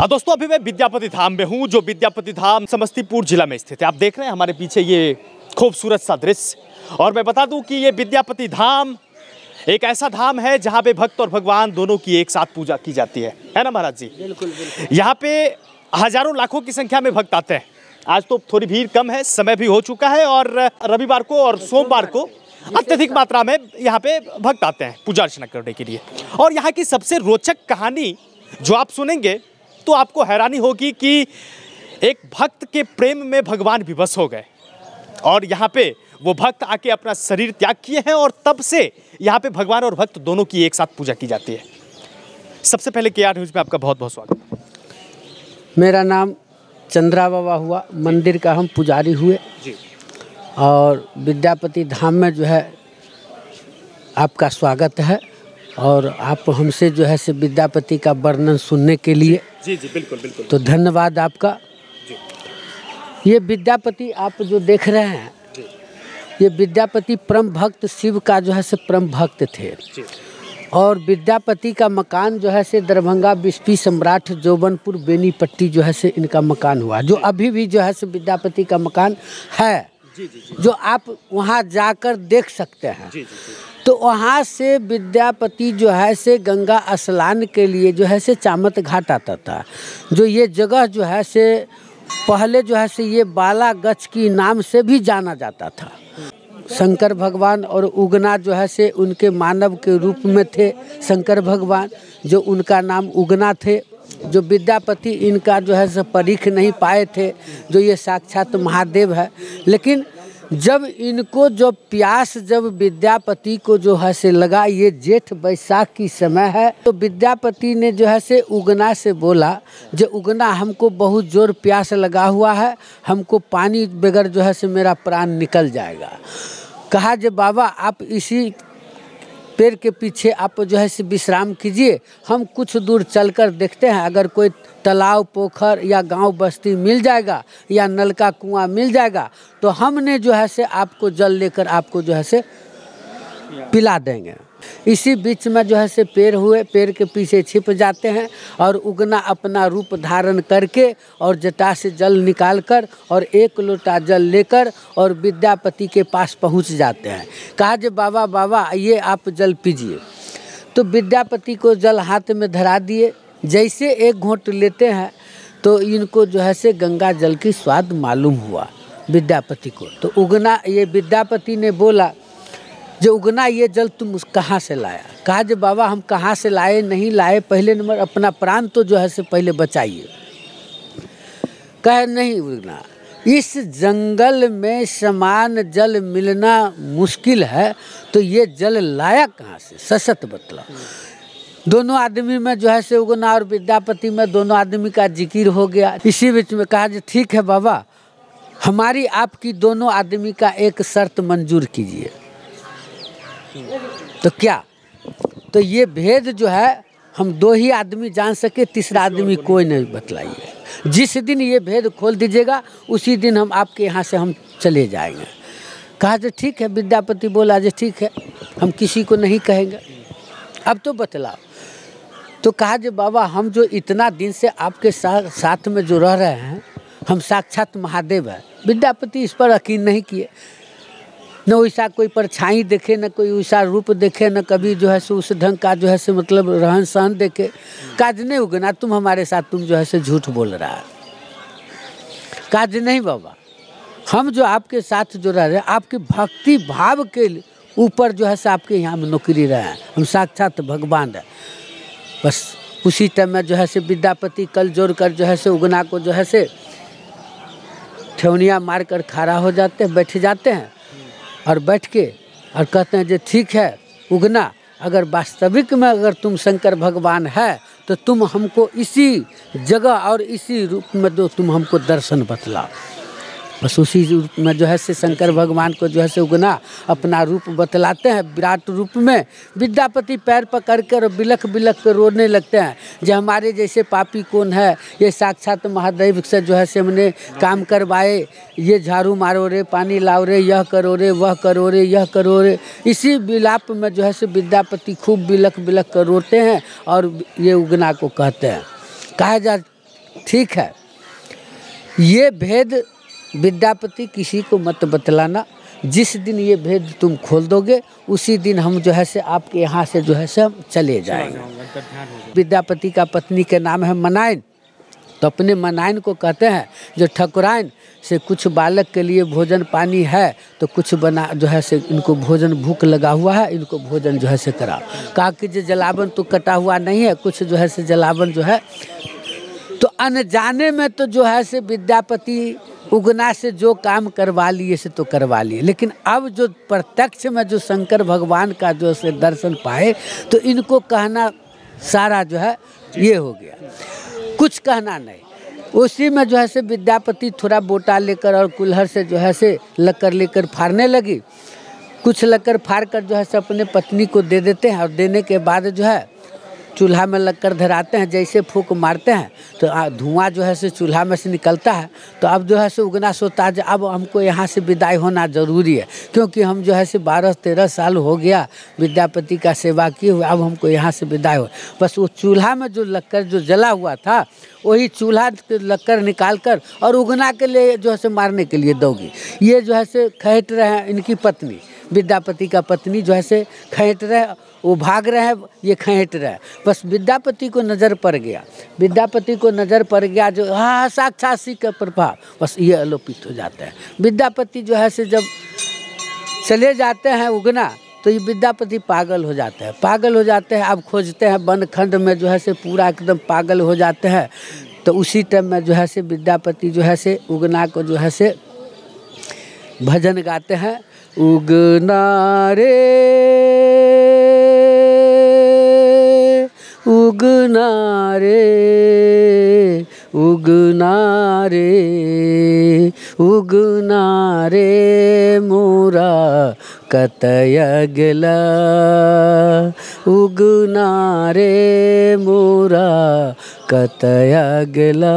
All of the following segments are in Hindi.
दोस्तों अभी मैं विद्यापति धाम में हूँ, जो विद्यापति धाम समस्तीपुर जिला में स्थित है। आप देख रहे हैं हमारे पीछे ये खूबसूरत सा दृश्य। और मैं बता दूं कि ये विद्यापति धाम एक ऐसा धाम है जहाँ पे भक्त और भगवान दोनों की एक साथ पूजा की जाती है ना महाराज जी? बिल्कुल बिल्कुल। यहाँ पे हजारों लाखों की संख्या में भक्त आते हैं। आज तो थोड़ी भीड़ कम है, समय भी हो चुका है, और रविवार को और सोमवार को अत्यधिक मात्रा में यहाँ पे भक्त आते हैं पूजा अर्चना करने के लिए। और यहाँ की सबसे रोचक कहानी जो आप सुनेंगे तो आपको हैरानी होगी कि एक भक्त के प्रेम में भगवान विवश हो गए और यहाँ पे वो भक्त आके अपना शरीर त्याग किए हैं, और तब से यहाँ पे भगवान और भक्त दोनों की एक साथ पूजा की जाती है। सबसे पहले KR न्यूज़ में आपका बहुत बहुत स्वागत। मेरा नाम चंद्रा बाबा हुआ, मंदिर का हम पुजारी हुए जी। और विद्यापति धाम में जो है आपका स्वागत है। और आप हमसे जो है से विद्यापति का वर्णन सुनने के लिए जी बिल्कुल बिल्कुल, तो धन्यवाद आपका जी। ये विद्यापति आप जो देख रहे हैं जी। ये विद्यापति परम भक्त शिव का जो है से परम भक्त थे जी। और विद्यापति का मकान जो है से दरभंगा बिस्फी सम्राट जोबनपुर बेनीपट्टी जो है से इनका मकान हुआ, जो अभी भी जो है से विद्यापति का मकान है जी जी जी। जो आप वहाँ जाकर देख सकते हैं जी जी जी। तो वहाँ से विद्यापति जो है से गंगा स्नान के लिए जो है से चामत घाट आता था। जो ये जगह जो है से पहले जो है से ये बालागच्छ की नाम से भी जाना जाता था। शंकर भगवान और उगना जो है से उनके मानव के रूप में थे। शंकर भगवान जो उनका नाम उगना थे, जो विद्यापति इनका जो है से परीख नहीं पाए थे, जो ये साक्षात महादेव है। लेकिन जब इनको जो प्यास जब विद्यापति को जो है से लगा, ये जेठ बैसाख की समय है, तो विद्यापति ने जो है से उगना से बोला जो उगना हमको बहुत जोर प्यास लगा हुआ है, हमको पानी बगैर जो है से मेरा प्राण निकल जाएगा। कहा जो बाबा आप इसी पेड़ के पीछे आप जो है से विश्राम कीजिए, हम कुछ दूर चलकर देखते हैं, अगर कोई तालाब पोखर या गांव बस्ती मिल जाएगा या नलका कुआं मिल जाएगा तो हमने जो है से आपको जल लेकर आपको जो है से पिला देंगे। इसी बीच में जो है से पेड़ हुए, पेड़ के पीछे छिप जाते हैं और उगना अपना रूप धारण करके और जटा से जल निकालकर और एक लोटा जल लेकर और विद्यापति के पास पहुंच जाते हैं। कहा जे बाबा बाबा ये आप जल पीजिए। तो विद्यापति को जल हाथ में धरा दिए। जैसे एक घूंट लेते हैं तो इनको जो है से गंगा जल की स्वाद मालूम हुआ विद्यापति को। तो उगना ये विद्यापति ने बोला जो उगना ये जल तुम कहाँ से लाया? कहा जो बाबा हम कहाँ से लाए नहीं लाए, पहले नंबर अपना प्राण तो जो है से पहले बचाइए। कहे नहीं उगना, इस जंगल में समान जल मिलना मुश्किल है, तो ये जल लाया कहाँ से? सशत बतला। दोनों आदमी में जो है से उगना और विद्यापति में दोनों आदमी का जिक्र हो गया। इसी बीच में कहा जो ठीक है बाबा, हमारी आपकी दोनों आदमी का एक शर्त मंजूर कीजिए। तो क्या? तो ये भेद जो है हम दो ही आदमी जान सके, तीसरा आदमी कोई नहीं बतलाइए। जिस दिन ये भेद खोल दीजिएगा उसी दिन हम आपके यहाँ से हम चले जाएंगे। कहा जो ठीक है। विद्यापति बोला जो ठीक है, हम किसी को नहीं कहेंगे, अब तो बतलाओ। तो कहा जो बाबा हम जो इतना दिन से आपके साथ में जो रह रहे हैं, हम साक्षात महादेव है। विद्यापति इस पर यकीन नहीं किए, न वैसा कोई परछाई देखे, न कोई वैसा रूप देखे, न कभी जो है से उस ढंग का जो है से मतलब रहन सहन देखे। काज नहीं उगना तुम हमारे साथ तुम जो है से झूठ बोल रहा है। काज नहीं बाबा, हम जो आपके साथ जो रह रहे हैं आपकी भक्ति भाव के ऊपर जो है से आपके यहाँ में नौकरी रहे हैं, हम साक्षात भगवान है। बस उसी टाइम में जो है से विद्यापति कल जोड़ कर जो है से उगना को जो है से ठेवनिया मार कर खड़ा हो जाते हैं, बैठ जाते हैं और बैठ के और कहते हैं जो ठीक है उगना, अगर वास्तविक में अगर तुम शंकर भगवान है तो तुम हमको इसी जगह और इसी रूप में दो, तुम हमको दर्शन बतलाओ। बस उसी रूप में जो है से शंकर भगवान को जो है से उगना अपना रूप बतलाते हैं विराट रूप में। विद्यापति पैर पकड़ कर बिलख बिलख कर रोने लगते हैं जो हमारे जैसे पापी कौन है, ये साक्षात महादेव से जो है से हमने काम करवाए, ये झाड़ू मारो रे, पानी लाओ रे, यह करो रे, वह करो रे, यह करो रे। इसी विलाप में जो है से विद्यापति खूब बिलख बिलख कर रोते हैं और ये उगना को कहते हैं, कहा जा ठीक है, ये भेद विद्यापति किसी को मत बतलाना। जिस दिन ये भेद तुम खोल दोगे उसी दिन हम जो है से आपके यहाँ से जो है से हम चले जाएंगे। विद्यापति का पत्नी के नाम है मनाइन, तो अपने मनाइन को कहते हैं जो ठकुराइन से कुछ बालक के लिए भोजन पानी है तो कुछ बना जो है से इनको भोजन भूख लगा हुआ है, इनको भोजन जो है से करा। कहा कि जो जलावन तो कटा हुआ नहीं है, कुछ जो है से जलावन जो है। तो अनजाने में तो जो है से विद्यापति उगना से जो काम करवा लिए से तो करवा लिए, लेकिन अब जो प्रत्यक्ष में जो शंकर भगवान का जो से दर्शन पाए तो इनको कहना सारा जो है ये हो गया, कुछ कहना नहीं। उसी में जो है से विद्यापति थोड़ा बोटा लेकर और कुल्हड़ से जो है से लक्कर लेकर फाड़ने लगी। कुछ लक्कर फाड़ कर जो है से अपने पत्नी को दे देते हैं और देने के बाद जो है चूल्हा में लक्कर धराते हैं। जैसे फूंक मारते हैं तो धुआं जो है से चूल्हा में से निकलता है। तो अब जो है से उगना सोचता है अब हमको यहाँ से विदाई होना ज़रूरी है, क्योंकि हम जो है से 12-13 साल हो गया विद्यापति का सेवा किए हुए, अब हमको यहाँ से विदाई हो। बस वो चूल्हा में जो लक्कर जो जला हुआ था वही चूल्हा के लक्कर निकाल कर और उगना के लिए जो है से मारने के लिए दौगी। ये जो है से खैट रहे हैं, इनकी पत्नी विद्यापति का पत्नी जो है से खैट रहे, वो भाग रहे हैं, ये खैट रहे। बस विद्यापति को नज़र पड़ गया, विद्यापति को नज़र पड़ गया जो हाँ साक्षात शिव का प्रभाव, बस ये आलोपित हो जाते हैं। विद्यापति जो है से जब चले जाते हैं उगना तो ये विद्यापति पागल हो जाते हैं, पागल हो जाते हैं। अब खोजते हैं वन खंड में जो है से पूरा एकदम पागल हो जाते हैं। तो उसी टाइम में जो है से विद्यापति जो है से उगना को जो है से भजन गाते हैं। उगना रे उगना रे उगना रे उगना रे मोरा कतय गेला उगना रे मोरा कतय गेला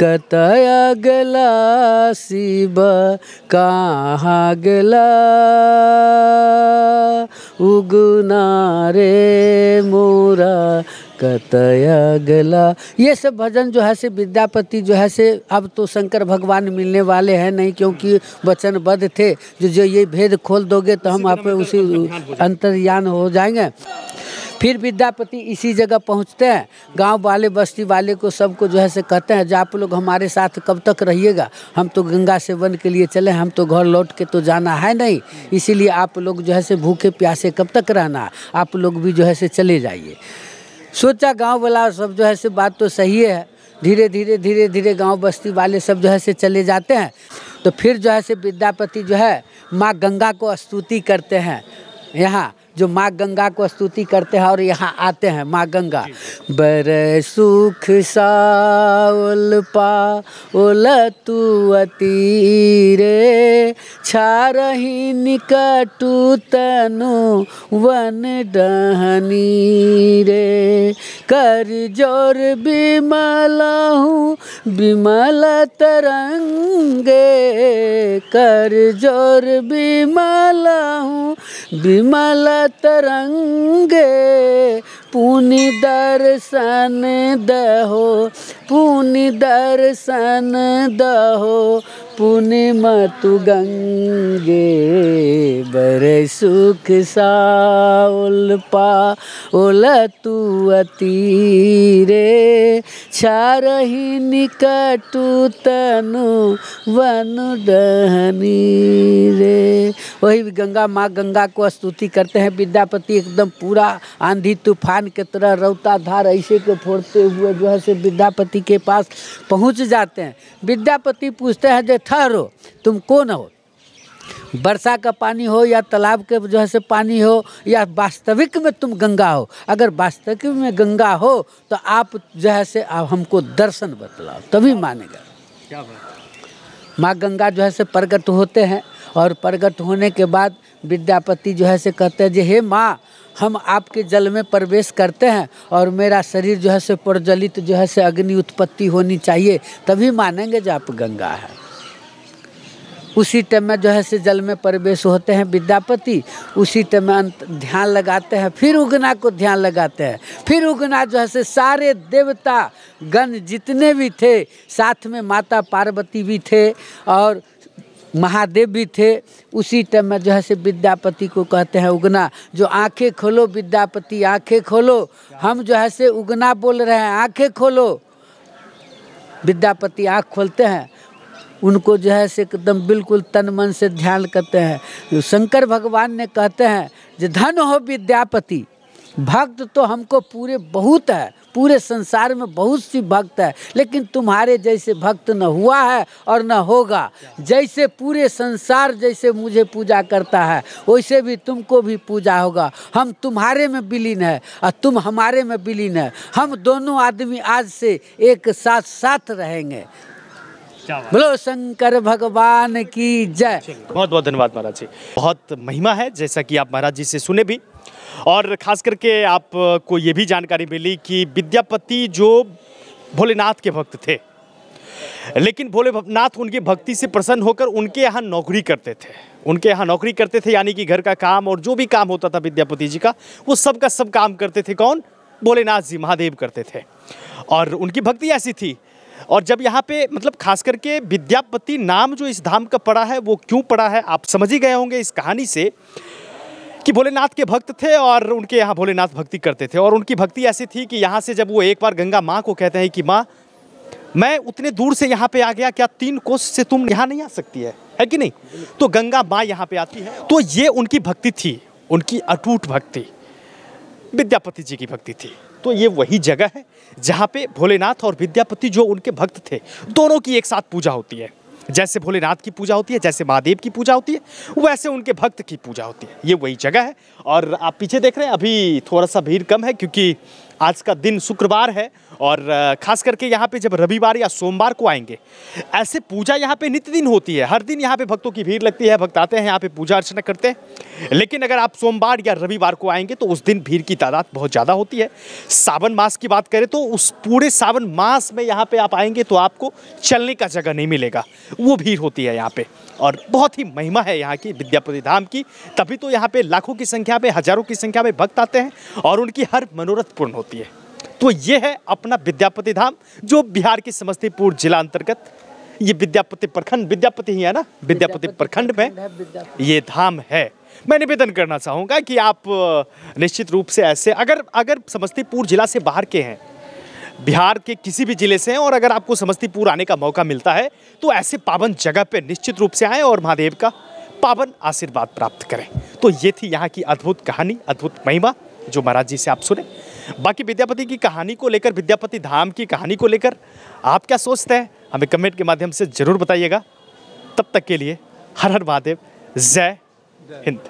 कतय गेला शिव कहाँ गेला उगना रे मोरा कतय गेला। ये सब भजन जो है से विद्यापति जो है से अब तो शंकर भगवान मिलने वाले हैं नहीं, क्योंकि वचनबद्ध थे जो ये भेद खोल दोगे तो हम आप उसी अंतर्यान हो जाएंगे। फिर विद्यापति इसी जगह पहुंचते हैं। गांव वाले बस्ती वाले को सबको जो है से कहते हैं जो आप लोग हमारे साथ कब तक रहिएगा, हम तो गंगा सेवन के लिए चले, हम तो घर लौट के तो जाना है नहीं, इसीलिए आप लोग जो है से भूखे प्यासे कब तक रहना, आप लोग भी जो है से चले जाइए। सोचा गांव वाला सब जो है से बात तो सही है। धीरे धीरे गांव बस्ती वाले सब जो है से चले जाते हैं। तो फिर जो है से विद्यापति जो है माँ गंगा को स्तुति करते हैं। यहाँ जो माँ गंगा को स्तुति करते हैं और यहाँ आते हैं माँ गंगा। बर सुख साउल पाओल तू अति रे छारही निकटू तनु वन डहनी रे कर जोर बिमल हूँ बिमल तरंगे कर जोर बिमल हूँ बिमल तरंगे पुनि दर्शन दहो पुनि दर्शन दहो पुनि मतु गंगे बर सुख साउल पाओल तू अति रे छारही निकटू तनु वन डहनी रे। वही गंगा माँ गंगा को स्तुति करते हैं। विद्यापति एकदम पूरा आंधी तूफान के तरह रौता धार ऐसे के फोड़ते हुए जो है से विद्यापति के पास पहुंच जाते हैं। विद्यापति पूछते हैं जो ठहरो तुम कौन हो, वर्षा का पानी हो या तालाब के जो है से पानी हो या वास्तविक में तुम गंगा हो। अगर वास्तविक में गंगा हो तो आप जो है से आप हमको दर्शन बतलाओ तभी मानेगा। क्या बात। माँ गंगा जो है से प्रकट होते हैं और प्रकट होने के बाद विद्यापति जो है से कहते हैं जे हे माँ हम आपके जल में प्रवेश करते हैं और मेरा शरीर जो है से प्रज्वलित जो है से अग्नि उत्पत्ति होनी चाहिए तभी मानेंगे जो आप गंगा है। उसी टाइम में जो है से जल में प्रवेश होते हैं विद्यापति, उसी टाइम में ध्यान लगाते हैं, फिर उगना को ध्यान लगाते हैं, फिर उगना जो है से सारे देवता गण जितने भी थे, साथ में माता पार्वती भी थे और महादेव भी थे, उसी टाइम में जो है से विद्यापति को कहते हैं उगना। जो आंखें खोलो विद्यापति आंखें खोलो, हम जो है से उगना बोल रहे हैं आंखें खोलो। विद्यापति आँख खोलते हैं, उनको जो है से एकदम बिल्कुल तन मन से ध्यान करते हैं। शंकर भगवान ने कहते हैं जो धन हो विद्यापति, भक्त तो हमको पूरे बहुत है, पूरे संसार में बहुत सी भक्त है, लेकिन तुम्हारे जैसे भक्त न हुआ है और न होगा। जैसे पूरे संसार जैसे मुझे पूजा करता है वैसे भी तुमको भी पूजा होगा। हम तुम्हारे में विलीन है और तुम हमारे में विलीन है। हम दोनों आदमी आज से एक साथ साथ रहेंगे। बोलो शंकर भगवान की जय। बहुत बहुत धन्यवाद महाराज जी। बहुत महिमा है जैसा कि आप महाराज जी से सुने भी, और खास करके आपको ये भी जानकारी मिली कि विद्यापति जो भोलेनाथ के भक्त थे, लेकिन भोलेनाथ उनकी भक्ति से प्रसन्न होकर उनके यहाँ नौकरी करते थे। उनके यहाँ नौकरी करते थे, यानी कि घर का काम और जो भी काम होता था विद्यापति जी का, वो सब का सब काम करते थे। कौन? भोलेनाथ जी, महादेव करते थे। और उनकी भक्ति ऐसी थी। और जब यहाँ पे मतलब खास करके विद्यापति नाम जो इस धाम का पड़ा है, वो क्यों पड़ा है आप समझ ही गए होंगे इस कहानी से, कि भोलेनाथ के भक्त थे और उनके यहाँ भोलेनाथ भक्ति करते थे। और उनकी भक्ति ऐसी थी कि यहाँ से जब वो एक बार गंगा माँ को कहते हैं कि माँ मैं उतने दूर से यहाँ पे आ गया, क्या 3 कोस से तुम यहाँ नहीं आ सकती है कि नहीं? तो गंगा माँ यहाँ पे आती है। तो ये उनकी भक्ति थी, उनकी अटूट भक्ति विद्यापति जी की भक्ति थी। तो ये वही जगह है जहाँ पे भोलेनाथ और विद्यापति जो उनके भक्त थे, दोनों की एक साथ पूजा होती है। जैसे भोलेनाथ की पूजा होती है, जैसे महादेव की पूजा होती है, वैसे उनके भक्त की पूजा होती है। ये वही जगह है। और आप पीछे देख रहे हैं अभी थोड़ा सा भीड़ कम है, क्योंकि आज का दिन शुक्रवार है। और खास करके यहाँ पे जब रविवार या सोमवार को आएंगे, ऐसे पूजा यहाँ पे नित्य दिन होती है। हर दिन यहाँ पे भक्तों की भीड़ लगती है, भक्त आते हैं यहाँ पे पूजा अर्चना करते हैं। लेकिन अगर आप सोमवार या रविवार को आएंगे तो उस दिन भीड़ की तादाद बहुत ज़्यादा होती है। सावन मास की बात करें तो उस पूरे सावन मास में यहाँ पे आप आएंगे तो आपको चलने का जगह नहीं मिलेगा, वो भीड़ होती है यहाँ पे। और बहुत ही महिमा है यहाँ की विद्यापति धाम की, तभी तो यहाँ पे लाखों की संख्या में, हजारों की संख्या में भक्त आते हैं और उनकी हर मनोरथ पूर्ण होती है। तो ये है अपना विद्यापति धाम, जो बिहार के समस्तीपुर जिला अंतर्गत, ये विद्यापति प्रखंड, विद्यापति ही है ना, विद्यापति प्रखंड में ये धाम है। मैं निवेदन करना चाहूँगा कि आप निश्चित रूप से ऐसे अगर समस्तीपुर जिला से बाहर के हैं, बिहार के किसी भी जिले से हैं, और अगर आपको समस्तीपुर आने का मौका मिलता है तो ऐसे पावन जगह पे निश्चित रूप से आएँ और महादेव का पावन आशीर्वाद प्राप्त करें। तो ये थी यहाँ की अद्भुत कहानी, अद्भुत महिमा जो महाराज जी से आप सुने। बाकी विद्यापति की कहानी को लेकर, विद्यापति धाम की कहानी को लेकर आप क्या सोचते हैं, हमें कमेंट के माध्यम से जरूर बताइएगा। तब तक के लिए हर हर महादेव, जय हिंद।